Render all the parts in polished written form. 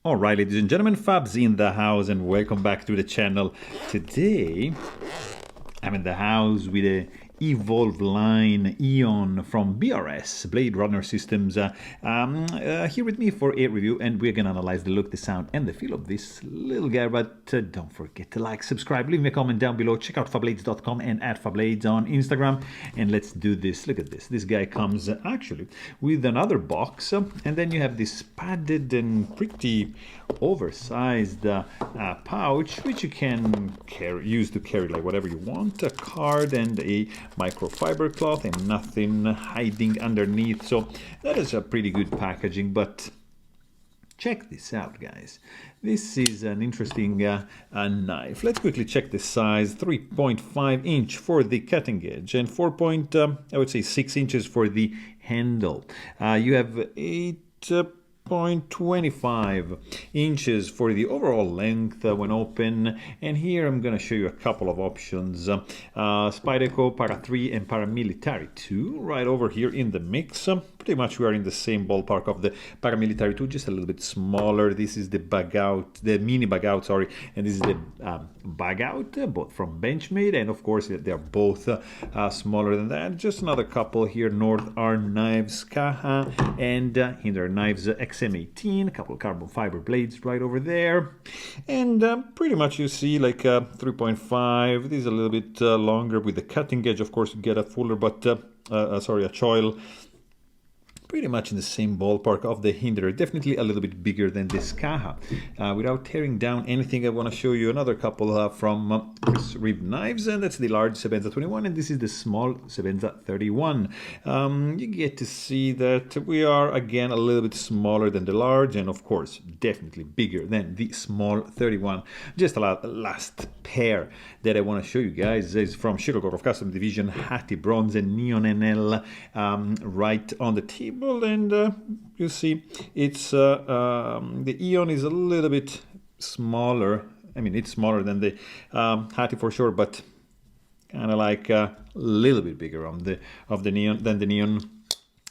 Alright, ladies and gentlemen, Fabs in the house and welcome back to the channel. Today, I'm in the house with a E-Volve line Eon from BRS, Blade Runner Systems, here with me for a review, and we're gonna analyze the look, the sound, and the feel of this little guy. But don't forget to like, subscribe, leave me a comment down below, check out Fablades.com and at Fablades on Instagram, and let's do this. Look at this. This guy comes actually with another box, and then you have this padded and pretty oversized pouch, which you can use to carry like whatever you want, a card and a microfiber cloth, and nothing hiding underneath. So that is a pretty good packaging. But check this out, guys. This is an interesting knife. Let's quickly check the size. 3.5 inch for the cutting edge and 6 inches for the handle. You have 8.25 inches for the overall length when open, and here I'm going to show you a couple of options. Spyderco Para 3 and Paramilitary 2 right over here in the mix. Pretty much we are in the same ballpark of the Paramilitary 2, just a little bit smaller. This is the bug out, the mini bug out, sorry, and this is the bug out, both from Benchmade, and of course they're both smaller than that. Just another couple here, North Arm Knives Kaha and Hinder Knives XM18, a couple of carbon fiber blades right over there, and pretty much you see like 3.5. This is a little bit longer with the cutting edge, of course, to get a fuller, but a choil. Pretty much in the same ballpark of the Hinder, definitely a little bit bigger than this Kaha. Without tearing down anything, I want to show you another couple from Rib Knives, and that's the large Sebenza 21, and this is the small Sebenza 31. You get to see that we are again a little bit smaller than the large, and of course definitely bigger than the small 31. Just a last pair that I want to show you guys is from Chicago of Custom Division, Hattie Bronze and Neon NL, right on the table. And you see it's the Eon is a little bit smaller. I mean, it's smaller than the Hattie for sure, but kind of like a little bit bigger on the Neon than the Neon.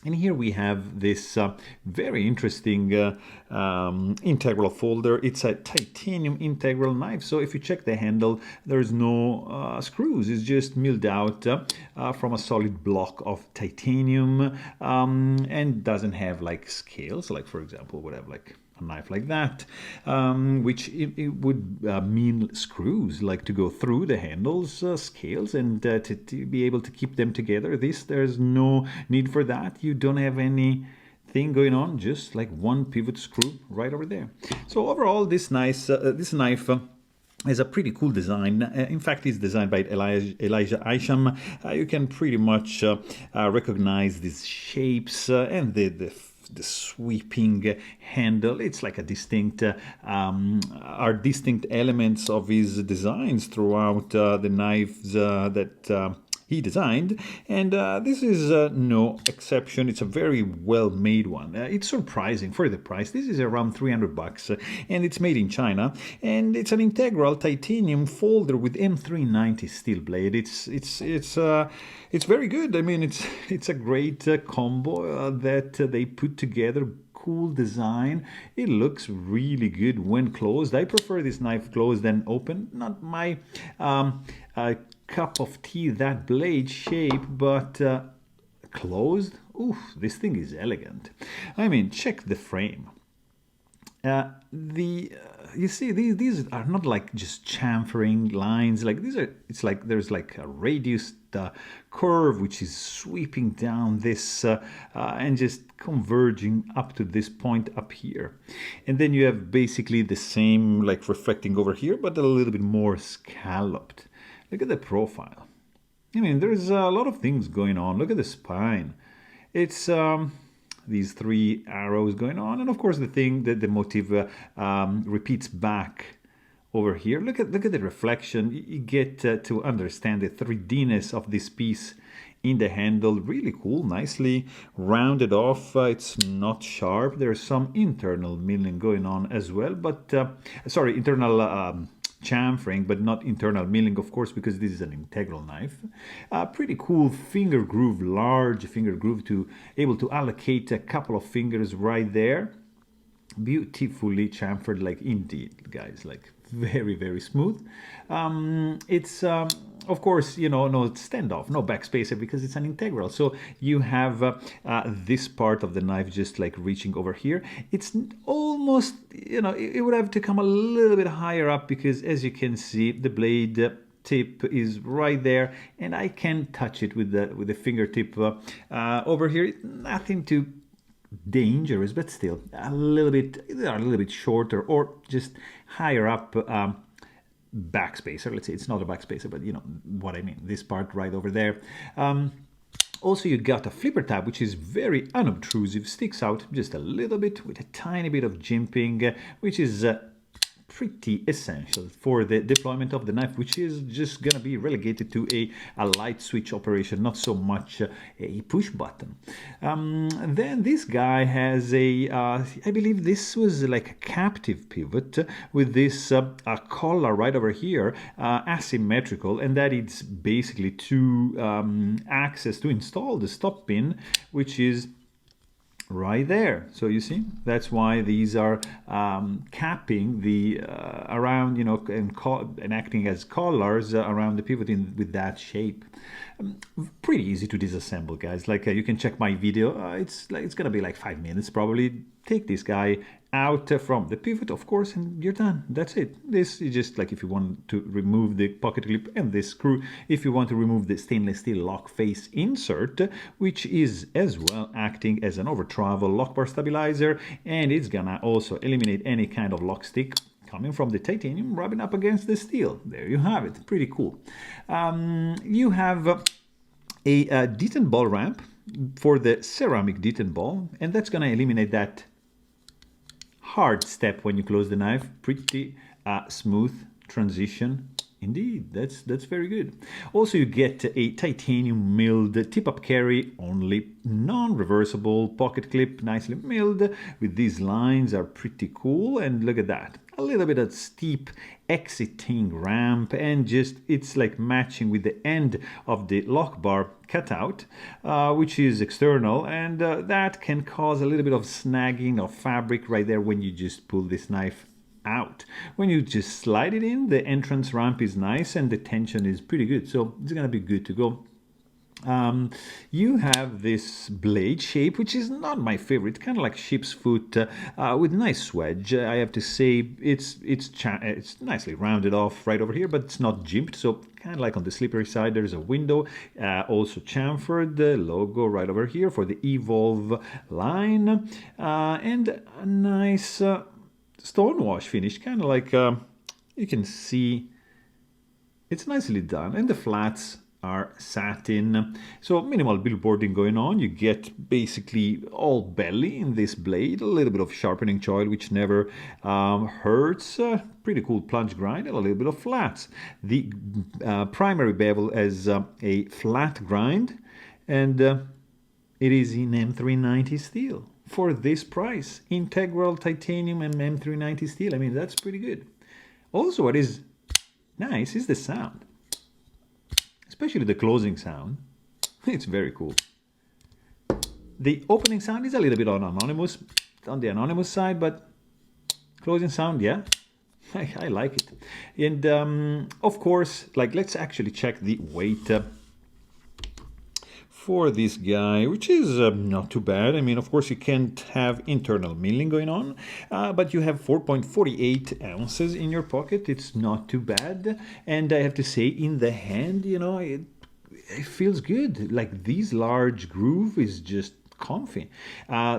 And here we have this very interesting integral folder. It's a titanium integral knife. So if you check the handle, there's no screws. It's just milled out from a solid block of titanium, and doesn't have like scales. Like, for example, would have like a knife like that, which it would mean screws, like to go through the handles, scales, and to be able to keep them together. There's no need for that. You don't have any thing going on, just like one pivot screw right over there. So overall, this knife is a pretty cool design. In fact, it's designed by Elijah Isham. You can pretty much recognize these shapes and the sweeping handle. It's like a distinct are distinct elements of his designs throughout the knives that he designed, and this is no exception. It's a very well made one. It's surprising for the price. This is around 300 bucks, and it's made in China, and it's an integral titanium folder with M390 steel blade. It's very good. I mean, it's a great combo that they put together. Cool design. It looks really good when closed. I prefer this knife closed than open. Not my cup of tea, that blade shape, but closed. Oof, this thing is elegant. I mean, check the frame. You see, these are not like just chamfering lines. Like these are, it's like there's like a radius curve which is sweeping down this and just converging up to this point up here, and then you have basically the same, like reflecting over here, but a little bit more scalloped. Look at the profile. I mean, there's a lot of things going on. Look at the spine. It's these three arrows going on, and of course the thing that the motif repeats back over here. Look at the reflection. You get to understand the 3D-ness of this piece in the handle. Really cool, nicely rounded off. It's not sharp. There's some internal milling going on as well, but sorry, internal chamfering, but not internal milling, of course, because this is an integral knife. Pretty cool finger groove, large finger groove, to able to allocate a couple of fingers right there. beautifully chamfered, like indeed, guys, like very, very smooth. It's of course, you know, no standoff, no backspacer, because it's an integral. So you have this part of the knife just like reaching over here. It's almost, you know, it would have to come a little bit higher up, because as you can see, the blade tip is right there, and I can touch it with the fingertip over here. Nothing too dangerous, but still a little bit shorter, or just higher up backspacer. Let's say it's not a backspacer, but you know what I mean. This part right over there. Also, you got a flipper tab, which is very unobtrusive, sticks out just a little bit with a tiny bit of jimping, which is pretty essential for the deployment of the knife, which is just gonna be relegated to a light switch operation, not so much a push button. Then this guy has I believe this was like a captive pivot with this collar right over here, asymmetrical, and that it's basically to access to install the stop pin, which is right there. So you see, that's why these are capping the around, you know, and acting as collars around the pivot with that shape. Pretty easy to disassemble, guys. Like you can check my video. It's gonna be like 5 minutes probably. Take this guy out from the pivot, of course, and you're done. That's it. This is just like if you want to remove the pocket clip and this screw, if you want to remove the stainless steel lock face insert, which is as well acting as an over travel lock bar stabilizer, and it's gonna also eliminate any kind of lock stick coming from the titanium rubbing up against the steel. There you have it. Pretty cool. You have a detent ball ramp for the ceramic detent ball, and that's gonna eliminate that hard step when you close the knife. Pretty smooth transition indeed. That's very good. Also, you get a titanium milled tip-up carry, only non-reversible pocket clip, nicely milled with these lines, are pretty cool. And look at that, a little bit of steep exiting ramp, and just it's like matching with the end of the lock bar cutout, which is external, and that can cause a little bit of snagging of fabric right there when you just pull this knife out. When you just slide it in, the entrance ramp is nice and the tension is pretty good, so it's gonna be good to go. You have this blade shape, which is not my favorite, kind of like sheep's foot, with nice wedge. I have to say it's nicely rounded off right over here, but it's not jimped, so kind of like on the slippery side. There's a window, also chamfered, the logo right over here for the E-Volve line, and a nice stonewash finish, kind of like you can see it's nicely done, and the flats are satin, so minimal billboarding going on. You get basically all belly in this blade, a little bit of sharpening choil, which never hurts, pretty cool plunge grind, and a little bit of flats. The primary bevel has a flat grind, and it is in M390 steel for this price. Integral titanium and M390 steel, I mean, that's pretty good. Also, what is nice is the sound, especially the closing sound. It's very cool. The opening sound is a little bit on the anonymous side, but closing sound, yeah, I like it. And of course, like, let's actually check the weight for this guy, which is not too bad. I mean, of course, you can't have internal milling going on, but you have 4.48 ounces in your pocket. It's not too bad. And I have to say, in the hand, you know, it feels good. Like, this large groove is just comfy.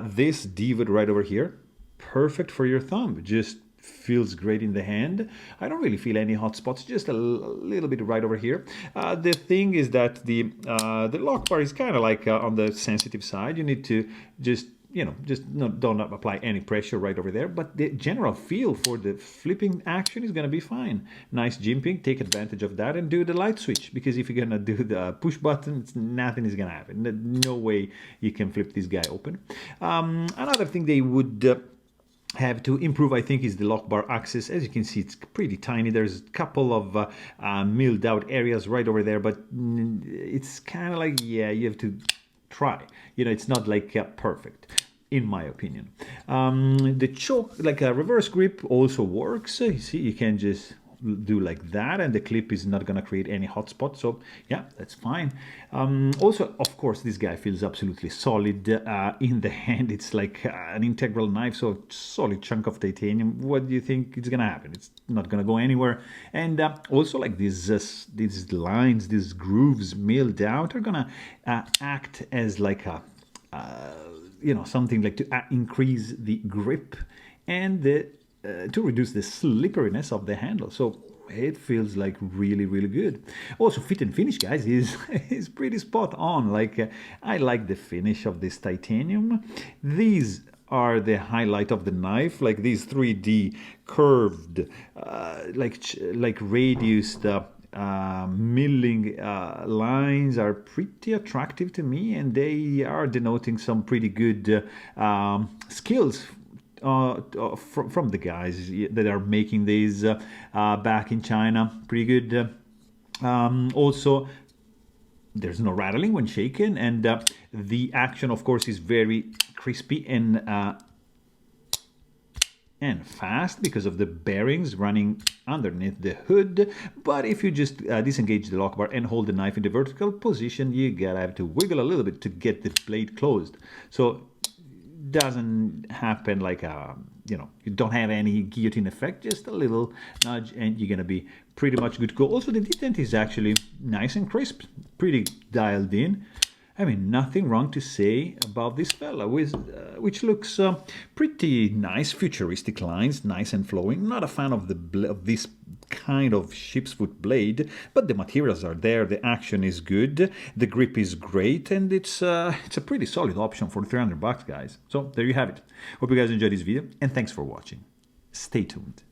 This divot right over here, perfect for your thumb. Just feels great in the hand. I don't really feel any hot spots, just a little bit right over here. The thing is that the lock bar is kind of like on the sensitive side. You need to just, you know, don't apply any pressure right over there, but the general feel for the flipping action is going to be fine. Nice jimping, take advantage of that and do the light switch, because if you're going to do the push button, nothing is going to happen. No way you can flip this guy open. Another thing they would have to improve, I think, is the lock bar access. As you can see, it's pretty tiny. There's a couple of milled out areas right over there, but it's kind of like, yeah, you have to try. You know, it's not like perfect. in my opinion. The choke, like a reverse grip, also works. You see, you can just do like that, and the clip is not gonna create any hot spot. So yeah, that's fine. Also, of course, this guy feels absolutely solid in the hand. It's like an integral knife, so solid chunk of titanium. What do you think is gonna happen? It's not gonna go anywhere. And also, like these lines, these grooves milled out are gonna act as like a something like to increase the grip and to reduce the slipperiness of the handle. So it feels like really, really good. Also, fit and finish, guys, is pretty spot on. Like I like the finish of this titanium. These are the highlight of the knife, like these 3D curved, like radiused milling lines are pretty attractive to me, and they are denoting some pretty good skills from the guys that are making these back in China. Pretty good. Also, there's no rattling when shaken, and the action, of course, is very crispy and fast because of the bearings running underneath the hood. But if you just disengage the lock bar and hold the knife in the vertical position, you gotta have to wiggle a little bit to get the blade closed. So doesn't happen like you don't have any guillotine effect, just a little nudge and you're gonna be pretty much good to go. Also, the detent is actually nice and crisp, pretty dialed in. I mean, nothing wrong to say about this fella, which looks pretty nice, futuristic lines, nice and flowing. Not a fan of this kind of ship's foot blade, but the materials are there, the action is good, the grip is great, and it's a pretty solid option for $300, guys. So there you have it. Hope you guys enjoyed this video, and thanks for watching. Stay tuned.